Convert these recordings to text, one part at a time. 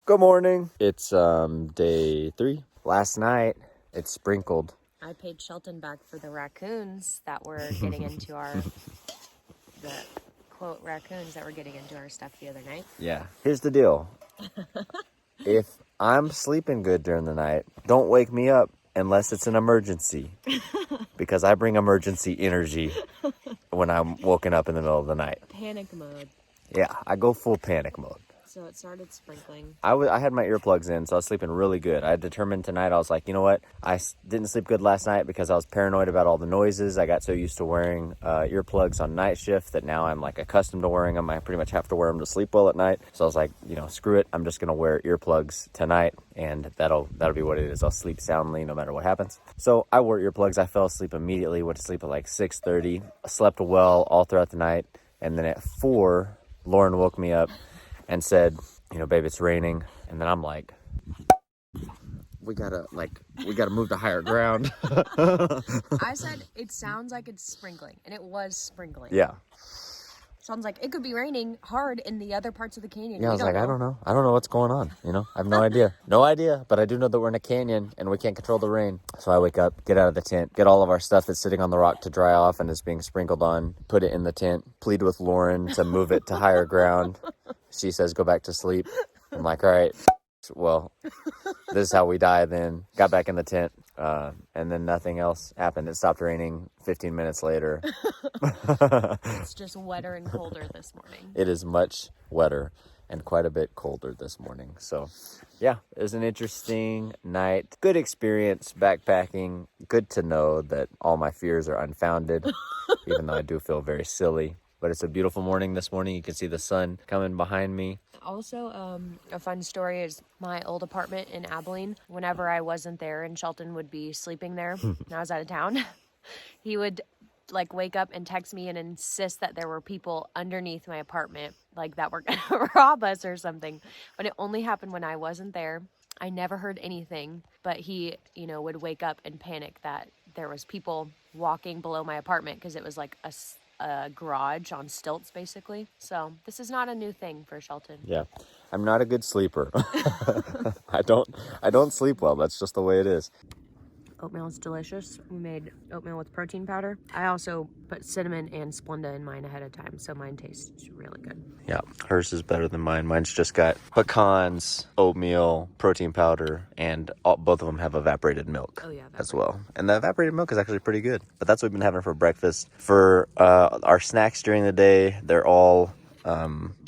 Good morning. It's day 3. Last night it sprinkled. I paid Shelton back for the raccoons that were getting into the quote raccoons that were getting into our stuff the other night. Yeah. Here's the deal. If I'm sleeping good during the night, don't wake me up unless it's an emergency. Because I bring emergency energy when I'm woken up in the middle of the night. Panic mode. Yeah, I go full panic mode. So it started sprinkling. I had my earplugs in, so I was sleeping really good. I determined tonight, I was like, you know what? I didn't sleep good last night because I was paranoid about all the noises. I got so used to wearing earplugs on night shift that now I'm like accustomed to wearing them. I pretty much have to wear them to sleep well at night. So I was like, screw it. I'm just going to wear earplugs tonight, and that'll be what it is. I'll sleep soundly no matter what happens. So I wore earplugs. I fell asleep immediately, went to sleep at like 6:30. I slept well all throughout the night, and then at 4, Lauren woke me up and said, babe, it's raining. And then I'm like, we gotta move to higher ground. I said, it sounds like it's sprinkling, and it was sprinkling. Yeah. Sounds like it could be raining hard in the other parts of the canyon. Yeah, I was like, I don't know. I don't know what's going on. I have no idea. No idea, but I do know that we're in a canyon and we can't control the rain. So I wake up, get out of the tent, get all of our stuff that's sitting on the rock to dry off and is being sprinkled on, put it in the tent, plead with Lauren to move it to higher ground. She says, go back to sleep. I'm like, all right, well, this is how we die then. Got back in the tent, and then nothing else happened. It stopped raining 15 minutes later. It's just wetter and colder this morning. It is much wetter and quite a bit colder this morning. So, yeah, it was an interesting night. Good experience backpacking. Good to know that all my fears are unfounded, even though I do feel very silly. But it's a beautiful morning this morning. You can see the sun coming behind me. Also, a fun story is my old apartment in Abilene. Whenever I wasn't there and Shelton would be sleeping there and I was out of town, he would wake up and text me and insist that there were people underneath my apartment, that were gonna rob us or something. But it only happened when I wasn't there. I never heard anything, but he, would wake up and panic that there was people walking below my apartment because it was like a garage on stilts, basically. So this is not a new thing for Shelton. Yeah, I'm not a good sleeper. I don't sleep well. That's just the way it is. Oatmeal is delicious. We made oatmeal with protein powder. I also put cinnamon and Splenda in mine ahead of time, so mine tastes really good. Yeah, hers is better than mine. Mine's just got pecans, oatmeal, protein powder, and both of them have evaporated milk as well. And the evaporated milk is actually pretty good. But that's what we've been having for breakfast. For our snacks during the day, they're all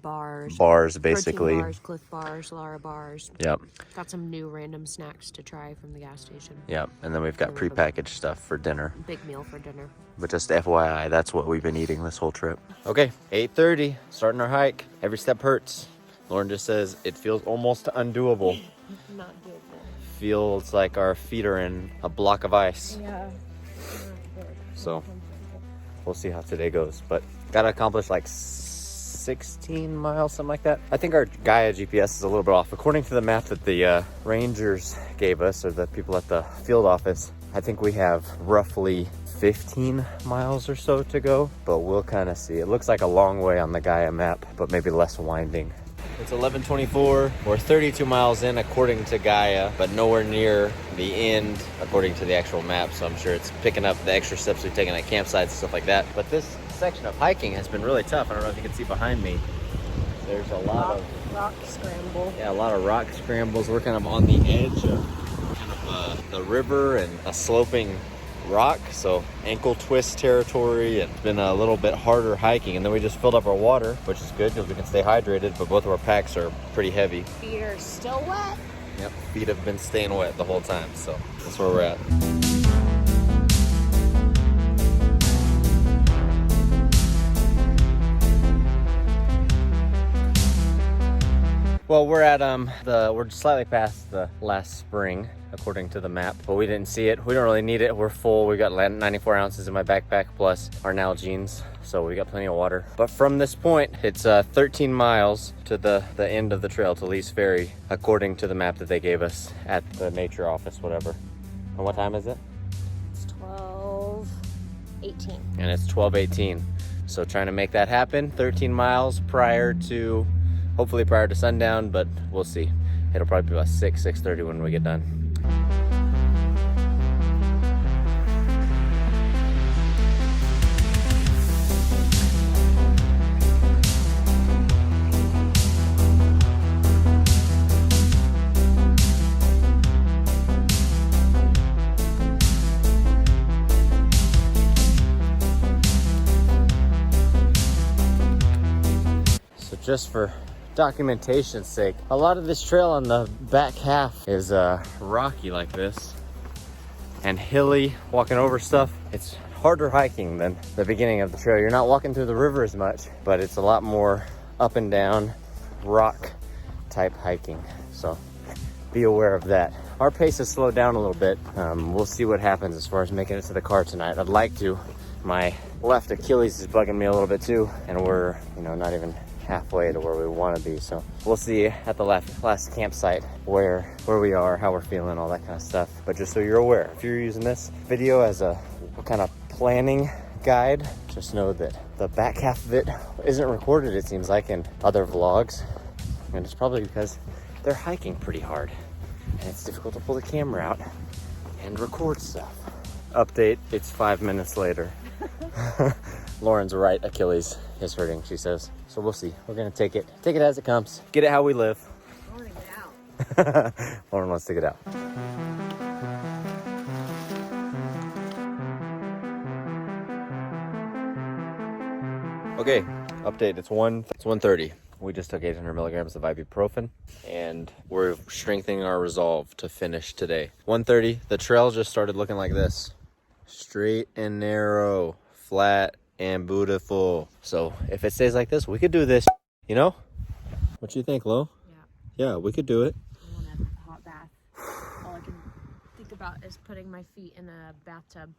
bars basically. Protein bars, Cliff bars, Lara bars. Yep. Got some new random snacks to try from the gas station. Yep. And then we've got prepackaged stuff for dinner. Big meal for dinner. But just FYI, that's what we've been eating this whole trip. Okay, 8:30, starting our hike. Every step hurts. Lauren just says it feels almost undoable. Not doable. Feels like our feet are in a block of ice. Yeah. So we'll see how today goes. But gotta accomplish 16 miles, something like that. I think our Gaia GPS is a little bit off. According to the map that the rangers gave us, or the people at the field office, I think we have roughly 15 miles or so to go, but we'll kind of see. It looks like a long way on the Gaia map, but maybe less winding. It's 11:24. We're 32 miles in according to Gaia, but nowhere near the end according to the actual map, so I'm sure it's picking up the extra steps we've taken at campsites and stuff like that. But this section of hiking has been really tough. I don't know if you can see behind me. There's a lot of rock scramble. Yeah, a lot of rock scrambles. We're kind of on the edge of the river and a sloping rock, so ankle twist territory, and it's been a little bit harder hiking. And then we just filled up our water, which is good because we can stay hydrated, but both of our packs are pretty heavy. Feet are still wet. Yep, feet have been staying wet the whole time, so that's where we're at. Well, we're at we're slightly past the last spring according to the map, but we didn't see it. We don't really need it. We're full. We got 94 ounces in my backpack plus our Nalgene's, so we got plenty of water. But from this point, it's 13 miles to the end of the trail to Lee's Ferry, according to the map that they gave us at the nature office, whatever. And what time is it? It's 12:18. And it's 12:18. So trying to make that happen, 13 miles hopefully prior to sundown, but we'll see. it'll probably be about 6:30 when we get done. Just for documentation's sake, a lot of this trail on the back half is rocky like this and hilly, walking over stuff. It's harder hiking than the beginning of the trail. You're not walking through the river as much, but it's a lot more up and down rock type hiking, so be aware of that. Our pace has slowed down a little bit. We'll see what happens as far as making it to the car tonight. I'd like to. My left Achilles is bugging me a little bit too, and we're, you know, not even halfway to where we want to be, so we'll see at the last campsite where we are, how we're feeling, all that kind of stuff. But just so you're aware, if you're using this video as a kind of planning guide, just know that the back half of it isn't recorded, it seems like, in other vlogs, and it's probably because they're hiking pretty hard and it's difficult to pull the camera out and record stuff. Update, it's 5 minutes later. Lauren's right Achilles is hurting, she says. So we'll see. We're gonna take it as it comes. Get it how we live. I want to get out. Lauren wants to get out. Okay, update. It's 1:30. We just took 800 milligrams of ibuprofen, and we're strengthening our resolve to finish today. 1:30. The trail just started looking like this: straight and narrow, flat and beautiful. So if it stays like this, we could do this, you know? What you think, Lo? Yeah, we could do it. I want a hot bath. All I can think about is putting my feet in a bathtub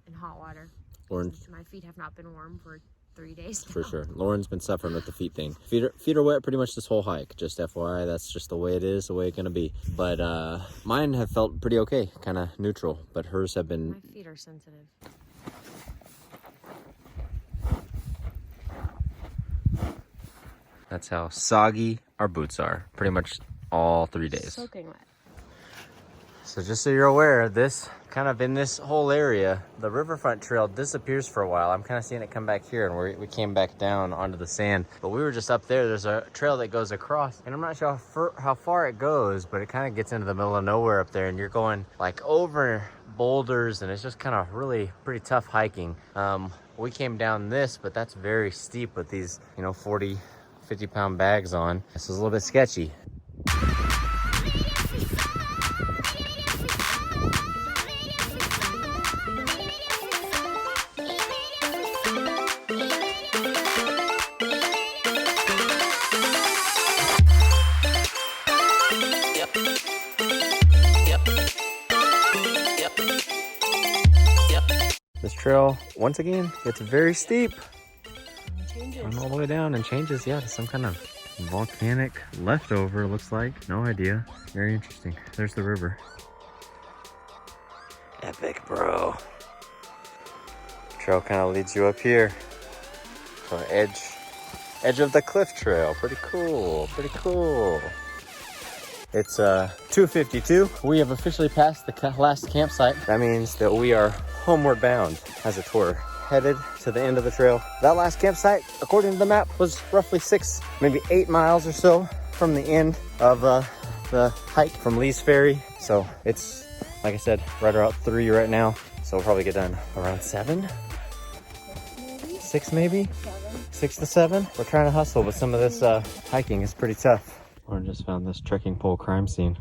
in hot water. My feet have not been warm for 3 days now. For sure. Lauren's been suffering with the feet thing. Feet are wet pretty much this whole hike. Just FYI, that's just the way it is, the way it's gonna be. But mine have felt pretty okay, kind of neutral, but hers have been... My feet are sensitive. That's how soggy our boots are, pretty much all 3 days. Soaking wet. So just so you're aware, this kind of in this whole area, the riverfront trail disappears for a while. I'm kind of seeing it come back here, and we came back down onto the sand. But we were just up there. There's a trail that goes across, and I'm not sure how far it goes, but it kind of gets into the middle of nowhere up there, and you're going like over boulders, and it's just kind of really pretty tough hiking. We came down this, but that's very steep with these, 40, 50-pound bags on. This is a little bit sketchy. This trail, once again, it's very steep. Going all the way down and changes, yeah, to some kind of volcanic leftover, looks like. No idea. Very interesting. There's the river. Epic, bro. Trail kind of leads you up here. So edge of the cliff trail. Pretty cool, pretty cool. It's 2:52. We have officially passed the last campsite. That means that we are homeward bound as a tour, headed to the end of the trail. That last campsite, according to the map, was roughly 6, maybe 8 miles or so from the end of the hike from Lee's Ferry. So it's, like I said, right around 3 right now. So we'll probably get done around 7, 6 maybe, 6 to 7. We're trying to hustle, but some of this hiking is pretty tough. Lauren just found this trekking pole crime scene.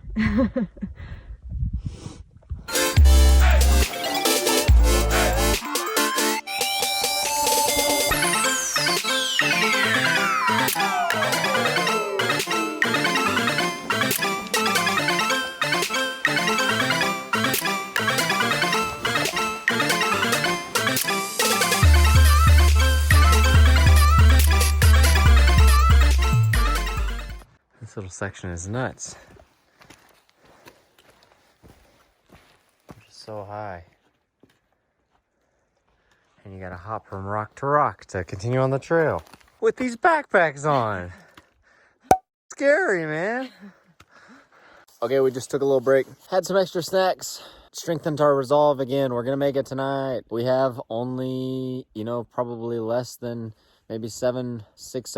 This little section is nuts. Just so high. And you gotta hop from rock to rock to continue on the trail with these backpacks on. Scary, man. Okay, we just took a little break. Had some extra snacks. Strengthened our resolve again. We're gonna make it tonight. We have only, you know, probably less than maybe 7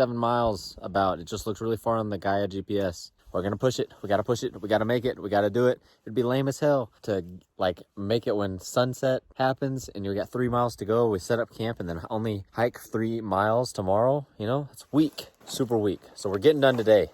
miles about. It just looks really far on the Gaia GPS. We're gonna push it. We gotta push it. We gotta make it. We gotta do it. It'd be lame as hell to like make it when sunset happens and you got 3 miles to go. We set up camp and then only hike 3 miles tomorrow. You know, it's weak, super weak. So we're getting done today.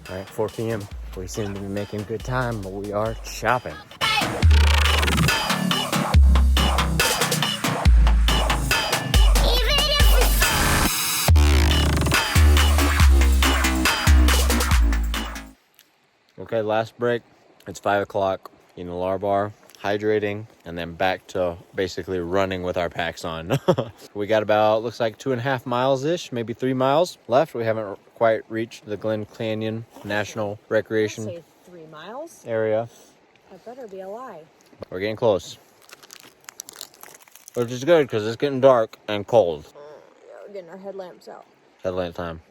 All right, 4 p.m. We seem to be making good time, but we are chopping. Okay, last break. It's 5 o'clock. In the Lar bar, hydrating, and then back to basically running with our packs on. We got about, looks like 2.5 miles-ish, maybe 3 miles left. We haven't quite reached the Glen Canyon National Recreation Say 3 miles? area. That better be a lie. We're getting close. Which is good because it's getting dark and cold. Yeah, we're getting our headlamps out. Headlamp time.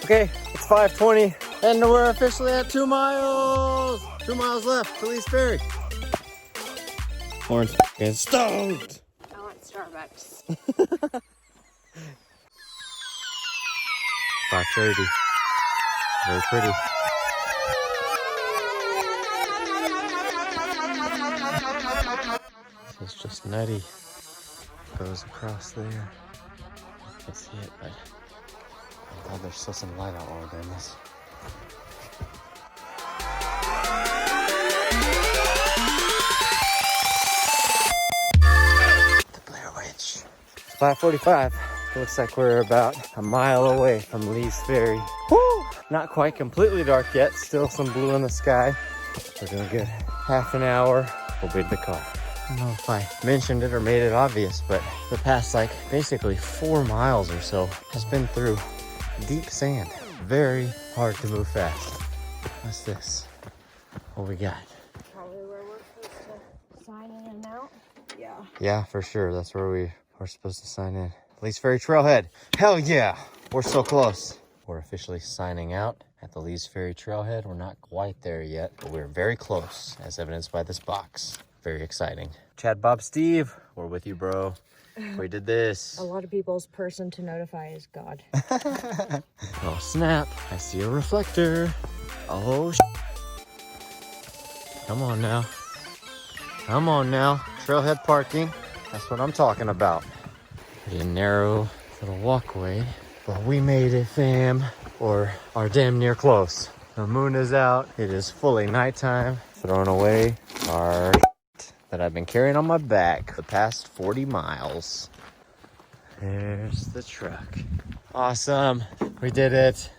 Okay, it's 5:20 and we're officially at 2 miles. 2 miles left to Lee's Ferry. Lauren's getting stoked. I want Starbucks. 5:30. Very pretty. This is just nutty. Goes across there. I can see it, but I'm glad there's still some light out while we're doing this. The Blair Witch. 5:45. Looks like we're about a mile away from Lee's Ferry. Woo! Not quite completely dark yet. Still some blue in the sky. We're doing good. Half an hour. We'll bid the car. I don't know if I mentioned it or made it obvious, but the past like basically 4 miles or so has been through deep sand. Very hard to move fast. What's this? What we got? Probably where we're supposed to sign in and out. Yeah. Yeah, for sure. That's where we're supposed to sign in. Lee's Ferry Trailhead. Hell yeah. We're so close. We're officially signing out at the Lee's Ferry Trailhead. We're not quite there yet, but we're very close, as evidenced by this box. Very exciting. Chad, Bob, Steve, we're with you, bro. We did this. A lot of people's person to notify is God. Oh, snap. I see a reflector. Oh, come on now. Come on now. Trailhead parking. That's what I'm talking about. Pretty narrow little walkway. But we made it, fam. Or are damn near close. The moon is out. It is fully nighttime. Throwing away our that I've been carrying on my back the past 40 miles. There's the truck. Awesome. We did it.